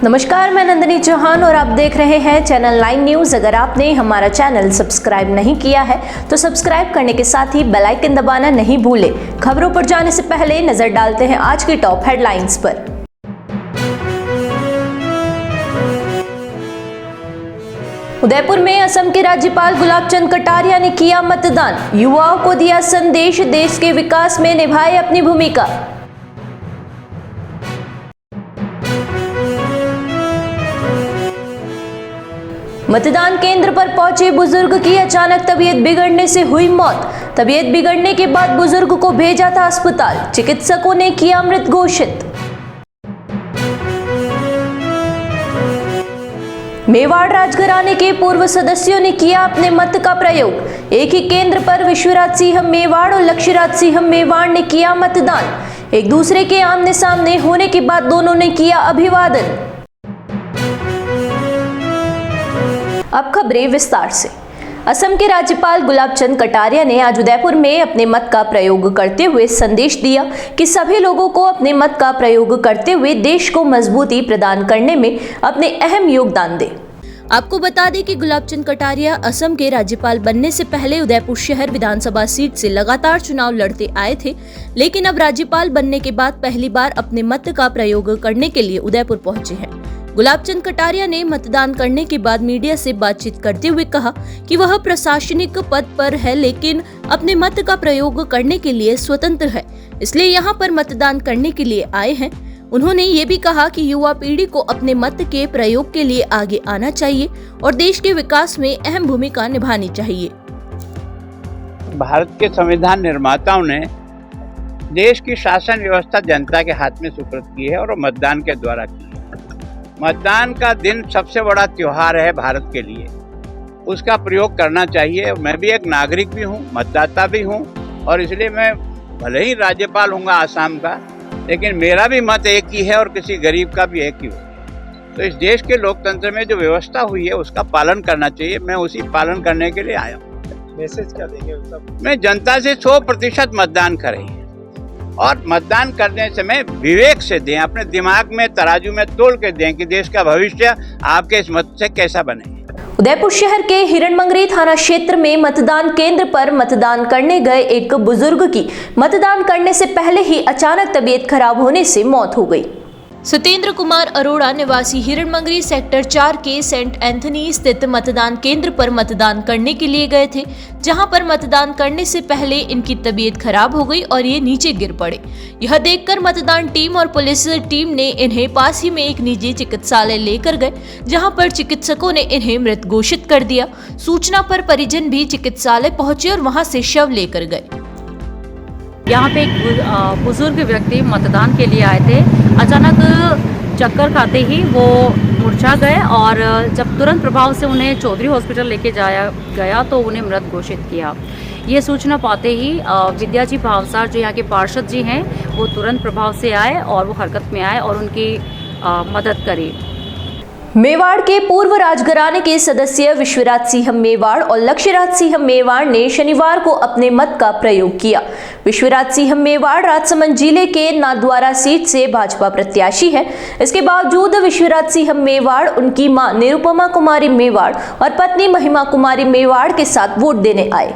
नमस्कार, मैं नंदिनी चौहान और आप देख रहे हैं चैनल 9 न्यूज़। अगर आपने हमारा चैनल सब्सक्राइब नहीं किया है तो सब्सक्राइब करने के साथ ही बेल आइकन दबाना नहीं भूलें। खबरों पर जाने से पहले नजर डालते हैं आज की टॉप हेडलाइंस पर। उदयपुर में असम के राज्यपाल गुलाब चंद कटारिया ने किया मतदान, युवाओं को दिया संदेश, देश के विकास में निभाए अपनी भूमिका। मतदान केंद्र पर पहुंचे बुजुर्ग की अचानक तबीयत बिगड़ने से हुई मौत। तबीयत बिगड़ने के बाद बुजुर्ग को भेजा था अस्पताल, चिकित्सकों ने किया मृत घोषित। मेवाड़ राजघराने के पूर्व सदस्यों ने किया अपने मत का प्रयोग। एक ही केंद्र पर विश्वराज सिंह मेवाड़ और लक्ष्यराज सिंह मेवाड़ ने किया मतदान। एक दूसरे के आमने सामने होने के बाद दोनों ने किया अभिवादन। अब खबरें विस्तार से। असम के राज्यपाल गुलाब चंद कटारिया ने आज उदयपुर में अपने मत का प्रयोग करते हुए संदेश दिया कि सभी लोगों को अपने मत का प्रयोग करते हुए देश को मजबूती प्रदान करने में अपने अहम योगदान दें। आपको बता दें कि गुलाब चंद कटारिया असम के राज्यपाल बनने से पहले उदयपुर शहर विधानसभा सीट से लगातार चुनाव लड़ते आए थे, लेकिन अब राज्यपाल बनने के बाद पहली बार अपने मत का प्रयोग करने के लिए उदयपुर पहुंचे हैं। गुलाब चंद कटारिया ने मतदान करने के बाद मीडिया से बातचीत करते हुए कहा कि वह प्रशासनिक पद पर है, लेकिन अपने मत का प्रयोग करने के लिए स्वतंत्र है, इसलिए यहाँ पर मतदान करने के लिए आए हैं। उन्होंने ये भी कहा कि युवा पीढ़ी को अपने मत के प्रयोग के लिए आगे आना चाहिए और देश के विकास में अहम भूमिका निभानी चाहिए। भारत के संविधान निर्माताओं ने देश की शासन व्यवस्था जनता के हाथ में सुपुर्द की है और मतदान के द्वारा की है। मतदान का दिन सबसे बड़ा त्योहार है भारत के लिए, उसका प्रयोग करना चाहिए। मैं भी एक नागरिक भी हूँ, मतदाता भी हूँ, और इसलिए मैं भले ही राज्यपाल हूँगा आसाम का, लेकिन मेरा भी मत एक ही है और किसी गरीब का भी एक ही हो। तो इस देश के लोकतंत्र में जो व्यवस्था हुई है उसका पालन करना चाहिए। मैं उसी पालन करने के लिए आया हूँ। मैसेज क्या देंगे? मैं जनता से 100% मतदान करें और मतदान करने समय विवेक से दें, अपने दिमाग में तराजू में तोल के दें कि देश का भविष्य आपके इस मत से कैसा बने। उदयपुर शहर के हिरणमंगरी थाना क्षेत्र में मतदान केंद्र पर मतदान करने गए एक बुजुर्ग की मतदान करने से पहले ही अचानक तबीयत खराब होने से मौत हो गई। सत्येंद्र कुमार अरोड़ा निवासी हिरणमंगरी सेक्टर 4 के सेंट एंथनी स्थित मतदान केंद्र पर मतदान करने के लिए गए थे, जहां पर मतदान करने से पहले इनकी तबीयत खराब हो गई और ये नीचे गिर पड़े। यह देखकर मतदान टीम और पुलिस टीम ने इन्हें पास ही में एक निजी चिकित्सालय लेकर गए, जहां पर चिकित्सकों ने इन्हें मृत घोषित कर दिया। सूचना पर परिजन भी चिकित्सालय पहुंचे और वहां से शव लेकर गए। यहाँ पे एक बुजुर्ग व्यक्ति मतदान के लिए आए थे। अचानक चक्कर खाते ही वो मुरझा गए और जब तुरंत प्रभाव से उन्हें चौधरी हॉस्पिटल लेके जाया गया तो उन्हें मृत घोषित किया। ये सूचना पाते ही विद्या जी भावसार जो यहाँ के पार्षद जी हैं वो तुरंत प्रभाव से आए और वो हरकत में आए और उनकी मदद करी। मेवाड़ के पूर्व राजघराने के सदस्य विश्वराज सिंह मेवाड़ और लक्ष्यराज सिंह मेवाड़ ने शनिवार को अपने मत का प्रयोग किया। विश्वराज सिंह मेवाड़ राजसमंद जिले के नाथद्वारा सीट से भाजपा प्रत्याशी है। इसके बावजूद विश्वराज सिंह मेवाड़ उनकी मां निरुपमा कुमारी मेवाड़ और पत्नी महिमा कुमारी मेवाड़ के साथ वोट देने आए।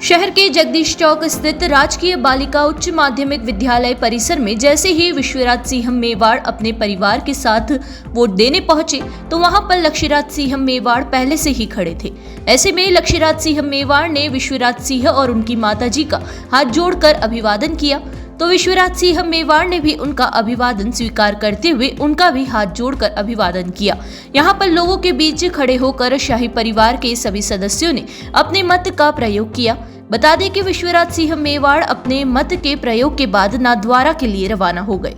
शहर के जगदीश चौक स्थित राजकीय बालिका उच्च माध्यमिक विद्यालय परिसर में जैसे ही विश्वराज सिंह मेवाड़ अपने परिवार के साथ वोट देने पहुंचे तो वहां पर लक्ष्यराज सिंह मेवाड़ पहले से ही खड़े थे। ऐसे में लक्ष्यराज सिंह मेवाड़ ने विश्वराज सिंह और उनकी माताजी का हाथ जोड़कर अभिवादन किया, तो विश्वराज सिंह मेवाड़ ने भी उनका अभिवादन स्वीकार करते हुए उनका भी हाथ जोड़कर अभिवादन किया। यहाँ पर लोगों के बीच खड़े होकर शाही परिवार के सभी सदस्यों ने अपने मत का प्रयोग किया। बता दें कि विश्वराज सिंह मेवाड़ अपने मत के प्रयोग के बाद नाथद्वारा के लिए रवाना हो गए।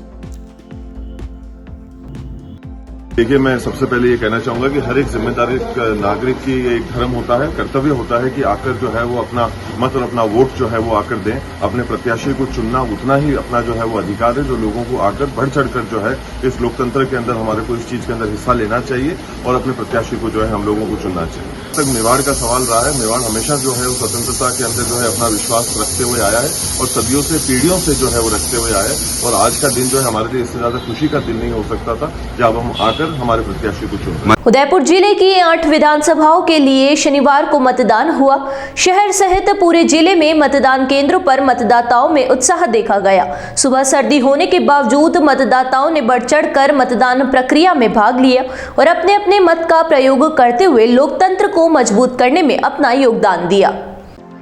देखिए, मैं सबसे पहले ये कहना चाहूंगा कि हर एक जिम्मेदारी नागरिक की एक धर्म होता है, कर्तव्य होता है कि आकर जो है वो अपना मत और अपना वोट जो है वो आकर दें। अपने प्रत्याशी को चुनना उतना ही अपना जो है वो अधिकार है जो लोगों को आकर बढ़ चढ़कर जो है इस लोकतंत्र के अंदर हमारे को इस चीज के अंदर हिस्सा लेना चाहिए और अपने प्रत्याशी को जो है हम लोगों को चुनना चाहिए। तक मेवाड़ का सवाल रहा है। मेवाड़ हमेशा जो है वो स्वतंत्रता के अंदर जो है अपना विश्वास रखते हुए आया है और सदियों से पीढ़ियों से जो है वो रखते हुए आया है। और आज का दिन जो है हमारे लिए इससे ज्यादा खुशी का दिन नहीं हो सकता था जब हम आकर आकर हमारे प्रत्याशी को चुनें। उदयपुर जिले की 8 विधानसभाओं के लिए शनिवार को मतदान हुआ। शहर सहित पूरे जिले में मतदान केंद्रों पर मतदाताओं में उत्साह देखा गया। सुबह सर्दी होने के बावजूद मतदाताओं ने बढ़ चढ़कर मतदान प्रक्रिया में भाग लिया और अपने अपने मत का प्रयोग करते हुए लोकतंत्र को मजबूत करने में अपना योगदान दिया।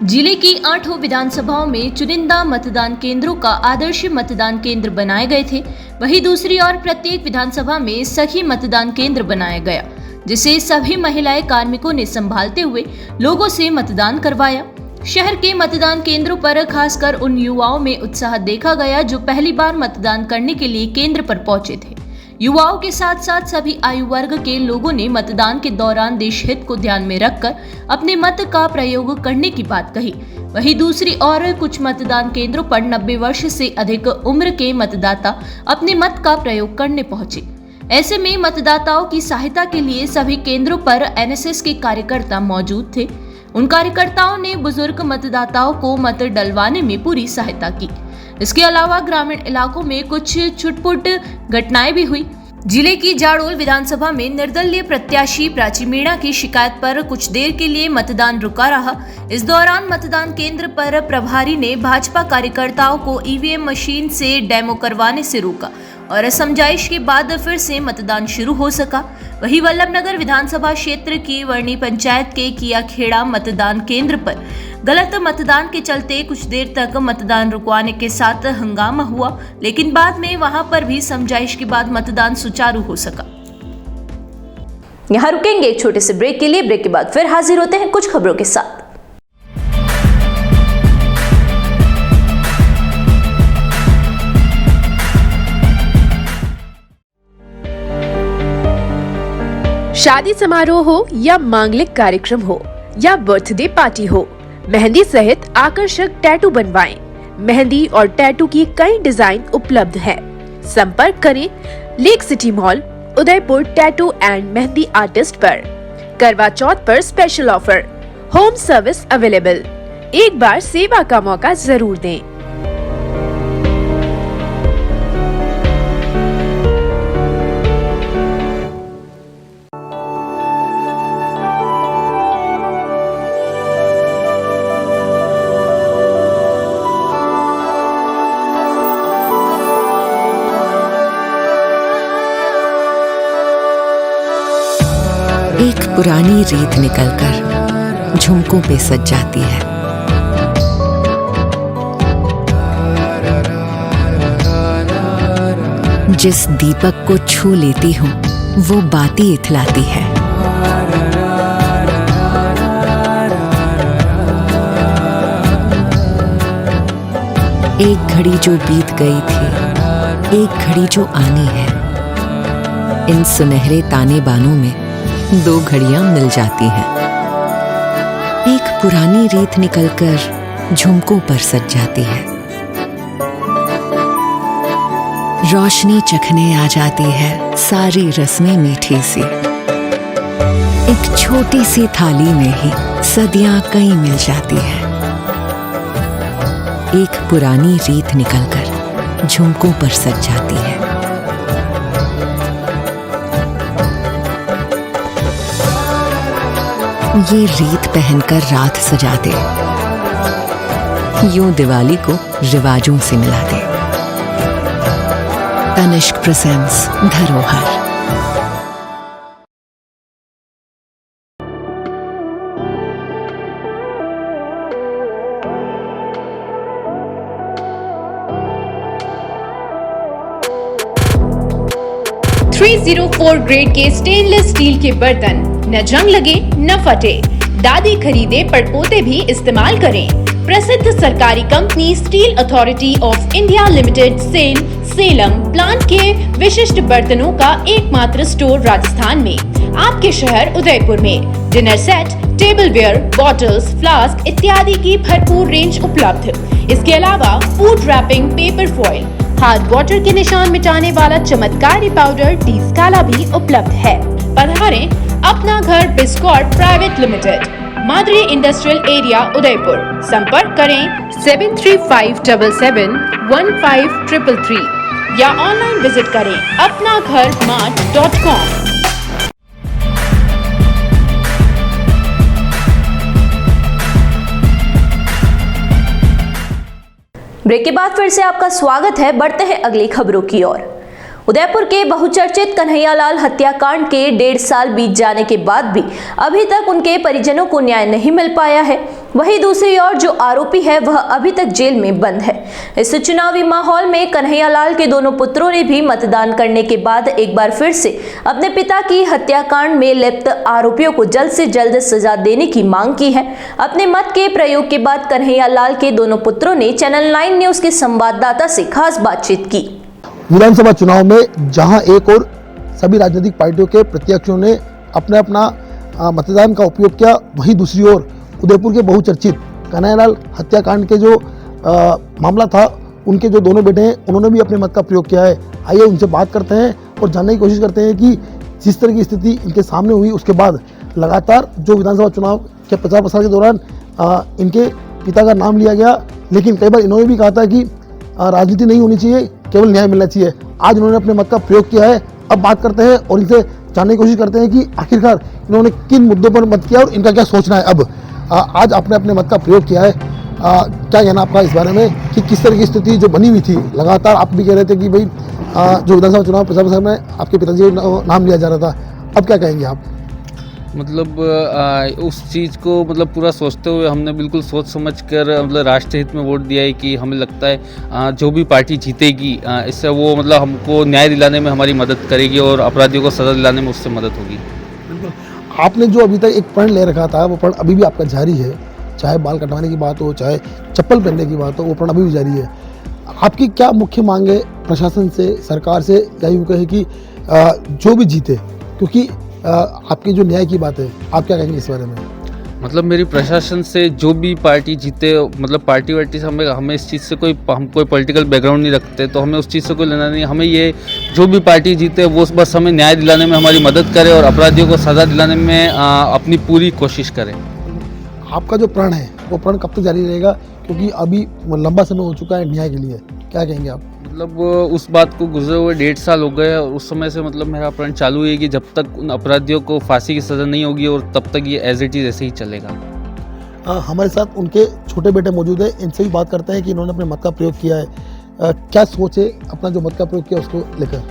जिले की 8 विधानसभाओं में चुनिंदा मतदान केंद्रों का आदर्श मतदान केंद्र बनाए गए थे। वहीं दूसरी ओर प्रत्येक विधानसभा में सखी मतदान केंद्र बनाया गया, जिसे सभी महिलाएं कार्मिकों ने संभालते हुए लोगों से मतदान करवाया। शहर के मतदान केंद्रों पर खासकर उन युवाओं में उत्साह देखा गया जो पहली बार मतदान करने के लिए केंद्र पर पहुंचे थे। युवाओं के साथ साथ सभी आयु वर्ग के लोगों ने मतदान के दौरान देश हित को ध्यान में रखकर अपने मत का प्रयोग करने की बात कही। वहीं दूसरी ओर कुछ मतदान केंद्रों पर 90 वर्ष से अधिक उम्र के मतदाता अपने मत का प्रयोग करने पहुंचे। ऐसे में मतदाताओं की सहायता के लिए सभी केंद्रों पर एनएसएस के कार्यकर्ता मौजूद थे। उन कार्यकर्ताओं ने बुजुर्ग मतदाताओं को मत डलवाने में पूरी सहायता की। इसके अलावा ग्रामीण इलाकों में कुछ छुटपुट घटनाएं भी हुई। जिले की जाडोल विधानसभा में निर्दलीय प्रत्याशी प्राची मीणा की शिकायत पर कुछ देर के लिए मतदान रुका रहा। इस दौरान मतदान केंद्र पर प्रभारी ने भाजपा कार्यकर्ताओं को ईवीएम मशीन से डेमो करवाने से रोका और समझाइश के बाद फिर से मतदान शुरू हो सका। वहीं वल्लभनगर विधानसभा क्षेत्र की वर्णी पंचायत के किया खेड़ा मतदान केंद्र पर गलत मतदान के चलते कुछ देर तक मतदान रुकवाने के साथ हंगामा हुआ, लेकिन बाद में वहां पर भी समझाइश के बाद मतदान सुचारू हो सका। यहाँ रुकेंगे एक छोटे से ब्रेक के लिए। ब्रेक के बाद फिर हाजिर होते हैं कुछ खबरों के साथ। शादी समारोह हो या मांगलिक कार्यक्रम हो या बर्थडे पार्टी हो, मेहंदी सहित आकर्षक टैटू बनवाएं। मेहंदी और टैटू की कई डिजाइन उपलब्ध है। संपर्क करें lake city mall, Udaipur tattoo and mehndi artist पर। करवा चौथ पर special offer, home service available. एक बार सेवा का मौका जरूर दें। एक पुरानी रीत निकलकर झुमकों पे सज जाती है। जिस दीपक को छू लेती हूँ वो बाती इथलाती है। एक घड़ी जो बीत गई थी, एक घड़ी जो आनी है। इन सुनहरे ताने बानों में 2 घड़ियां मिल जाती हैं। एक पुरानी रीत निकलकर झुमकों पर सज जाती है। रोशनी चखने आ जाती है सारी रस्में मीठी सी। एक छोटी सी थाली में ही सदियां कई मिल जाती है। एक पुरानी रीत निकलकर झुमकों पर सज जाती है। ये रीत पहनकर रात सजा दे, यूं दिवाली को रिवाजों से मिला दे। तनिष्क प्रेजेंट्स धरोहर। .304 ग्रेड के स्टेनलेस स्टील के बर्तन न जंग लगे न फटे। दादी खरीदे पड़पोते भी इस्तेमाल करें। प्रसिद्ध सरकारी company steel authority of India limited Salem plant के विशिष्ट बर्तनों का एकमात्र स्टोर राजस्थान में, आपके शहर उदयपुर में। Dinner set, tableware, bottles, flask इत्यादि की भरपूर रेंज उपलब्ध। इसके अलावा food wrapping, paper foil, hard water के निशान मिटाने वाला चमत्कारी पाउडर डी-स्काला भी उपलब्ध है। पधारें अपना घर Biscot private limited, Madri industrial area Udaipur. संपर्क करें 7357715333 या ऑनलाइन विजिट करें apnagharmart.com। ब्रेक के बाद फिर से आपका स्वागत है। बढ़ते हैं अगली खबरों की ओर। उदयपुर के बहुचर्चित कन्हैयालाल हत्याकांड के 1.5 साल बीत जाने के बाद भी अभी तक उनके परिजनों को न्याय नहीं मिल पाया है। वहीं दूसरी ओर जो आरोपी है वह अभी तक जेल में बंद है। इस चुनावी माहौल में कन्हैयालाल के दोनों पुत्रों ने भी मतदान करने के बाद एक बार फिर से अपने पिता की हत्याकांड में लिप्त आरोपियों को जल्द से जल्द सजा देने की मांग की है। अपने मत के प्रयोग के बाद कन्हैयालाल के दोनों पुत्रों ने चैनल 9 न्यूज के संवाददाता से खास बातचीत की। विधानसभा चुनाव में जहां एक और सभी राजनीतिक पार्टियों के प्रत्याशियों ने अपने अपना मतदान का उपयोग किया, वहीं दूसरी ओर उदयपुर के बहुचर्चित कन्हैयालाल हत्याकांड के जो मामला था, उनके जो दोनों बेटे हैं उन्होंने भी अपने मत का प्रयोग किया है। आइए उनसे बात करते हैं और जानने की कोशिश करते हैं कि जिस तरह की स्थिति इनके सामने हुई, उसके बाद लगातार जो विधानसभा चुनाव के प्रचार प्रसार के दौरान इनके पिता का नाम लिया गया, लेकिन कई बार इन्होंने भी कहा था कि राजनीति नहीं होनी चाहिए, केवल न्याय मिलना चाहिए। आज उन्होंने अपने मत का प्रयोग किया है। अब बात करते हैं और इनसे जानने की कोशिश करते हैं कि आखिरकार इन्होंने किन मुद्दों पर मत किया और इनका क्या सोचना है। अब आज आपने अपने मत का प्रयोग किया है, क्या कहना आपका इस बारे में कि किस तरह की स्थिति जो बनी हुई थी, लगातार आप भी कह रहे थे कि भाई जो विधानसभा चुनाव प्रचार प्रसार में आपके पिताजी का नाम लिया जा रहा था, अब क्या कहेंगे आप? मतलब उस चीज़ को मतलब पूरा सोचते हुए हमने बिल्कुल सोच समझ कर मतलब राष्ट्र हित में वोट दिया है कि हमें लगता है जो भी पार्टी जीतेगी इससे वो मतलब हमको न्याय दिलाने में हमारी मदद करेगी और अपराधियों को सजा दिलाने में उससे मदद होगी। बिल्कुल, आपने जो अभी तक एक प्रण ले रखा था वो प्रण अभी भी आपका जारी है, चाहे बाल कटवाने की बात हो, चाहे चप्पल पहनने की बात हो, वो प्रण अभी भी जारी है। आपकी क्या मुख्य मांग है प्रशासन से, सरकार से, या यूँ कहे कि जो भी जीते, क्योंकि आपकी जो न्याय की बात है, आप क्या कहेंगे इस बारे में? मतलब मेरी प्रशासन से जो भी पार्टी जीते, मतलब पार्टी वार्टी से हमें इस चीज़ से हम कोई पॉलिटिकल बैकग्राउंड नहीं रखते, तो हमें उस चीज़ से कोई लेना नहीं। हमें ये जो भी पार्टी जीते वो बस हमें न्याय दिलाने में हमारी मदद करे और अपराधियों को सज़ा दिलाने में अपनी पूरी कोशिश करें। आपका जो प्रण है वो प्रण कब तक जारी रहेगा, क्योंकि अभी लंबा समय हो चुका है न्याय के लिए, क्या कहेंगे आप? मतलब उस बात को गुजरे हुए 1.5 साल हो गए और उस समय से मतलब मेरा प्रण चालू है कि जब तक उन अपराधियों को फांसी की सज़ा नहीं होगी और तब तक ये एज इट इज़ ऐसे ही चलेगा। हमारे साथ उनके छोटे बेटे मौजूद है, इनसे भी बात करते हैं कि इन्होंने अपने मत का प्रयोग किया है, क्या सोच है अपना जो मत का प्रयोग किया उसको लेकर?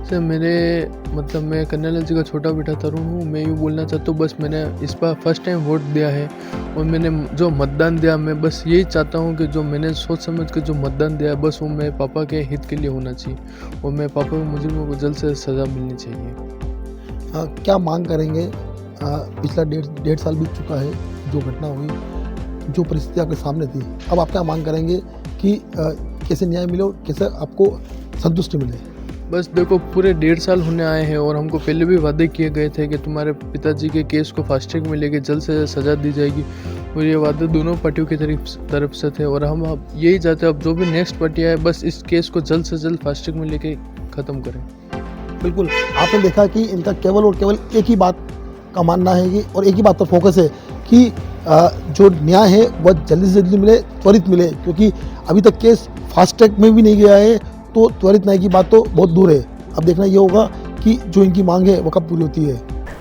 सर मैं कन्हैयालाल जी का छोटा बेटा तरुण हूँ। मैं यूँ बोलना चाहता हूँ, बस मैंने इस बार फर्स्ट टाइम वोट दिया है और मैंने जो मतदान दिया, मैं बस यही चाहता हूँ कि जो मैंने सोच समझ के जो मतदान दिया है बस वो मेरे पापा के हित के लिए होना चाहिए और मेरे पापा के मुजरिमों को जल्द से सज़ा मिलनी चाहिए। क्या मांग करेंगे? पिछला 1.5 साल बीत चुका है, जो घटना हुई, जो परिस्थिति आपके सामने थी, अब आप क्या मांग करेंगे कि कैसे न्याय मिले और कैसे आपको संतुष्टि मिले? बस देखो, पूरे 1.5 साल होने आए हैं और हमको पहले भी वादे किए गए थे कि तुम्हारे पिताजी के केस को फास्ट ट्रैक में लेके जल्द से जल्द सज़ा दी जाएगी और ये वादे दोनों पार्टियों की तरफ से थे और हम अब यही चाहते हैं, अब जो भी नेक्स्ट पार्टी आए बस इस केस को जल्द से जल्द फास्ट ट्रैक में लेके ख़त्म करें। बिल्कुल, आपने देखा कि इनका केवल और केवल एक ही बात का मानना है कि और एक ही बात पर फोकस है कि जो न्याय है वह जल्दी से जल्दी मिले, त्वरित मिले, क्योंकि अभी तक केस फास्ट ट्रैक में भी नहीं गया है, तो त्वरित न्याय की बात तो बहुत दूर है। अब देखना ये होगा कि जो इनकी मांग है वो कब पूरी होती है।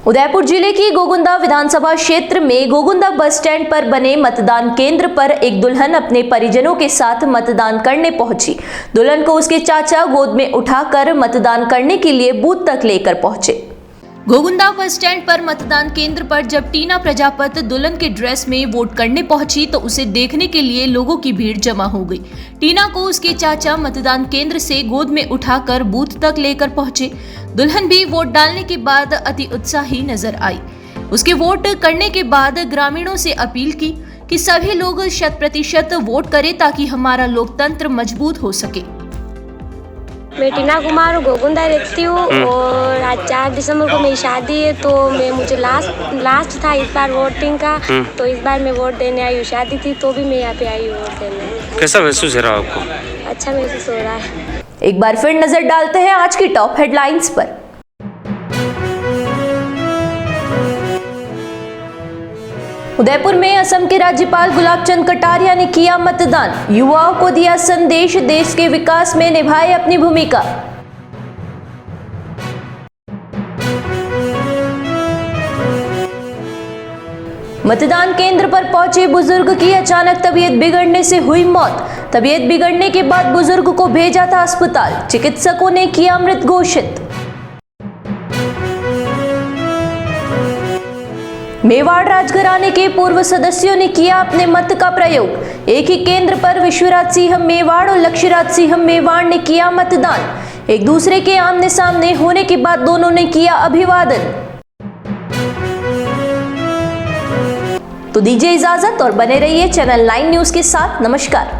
उदयपुर जिले की गोगुंदा विधानसभा क्षेत्र में गोगुंदा बस स्टैंड पर बने मतदान केंद्र पर एक दुल्हन अपने परिजनों के साथ मतदान करने पहुंची। दुल्हन को उसके चाचा गोद में उठाकर मतदान करने के लिए बूथ तक लेकर पहुंचे। गोगुंदा बस स्टैंड पर मतदान केंद्र पर जब टीना प्रजापत दुल्हन के ड्रेस में वोट करने पहुंची तो उसे देखने के लिए लोगों की भीड़ जमा हो गई। टीना को उसके चाचा मतदान केंद्र से गोद में उठाकर बूथ तक लेकर पहुंचे। दुल्हन भी वोट डालने के बाद अति उत्साही नजर आई। उसके वोट करने के बाद ग्रामीणों से अपील की कि सभी लोग 100% वोट करें ताकि हमारा लोकतंत्र मजबूत हो सके। मैं टीना कुमार गोगुंदा रहती हूँ और आज 4 दिसंबर को मेरी शादी है, तो मुझे लास्ट था इस बार वोटिंग का, तो इस बार मैं वोट देने आई हूँ। शादी थी तो भी मैं यहाँ पे आई हूँ वोट देने। कैसा महसूस हो रहा है आपको? अच्छा महसूस हो रहा है। एक बार फिर नजर डालते हैं आज की टॉप हेडलाइंस पर। उदयपुर में असम के राज्यपाल गुलाब चंद कटारिया ने किया मतदान, युवाओं को दिया संदेश, देश के विकास में निभाए अपनी भूमिका। मतदान केंद्र पर पहुंचे बुजुर्ग की अचानक तबीयत बिगड़ने से हुई मौत। तबीयत बिगड़ने के बाद बुजुर्ग को भेजा था अस्पताल, चिकित्सकों ने किया मृत घोषित। मेवाड़ राजघराने के पूर्व सदस्यों ने किया अपने मत का प्रयोग। एक ही केंद्र पर विश्वराज सिंह मेवाड़ और लक्ष्यराज सिंह मेवाड़ ने किया मतदान। एक दूसरे के आमने सामने होने के बाद दोनों ने किया अभिवादन। तो दीजिए इजाजत और बने रहिए चैनल 9 न्यूज के साथ। नमस्कार।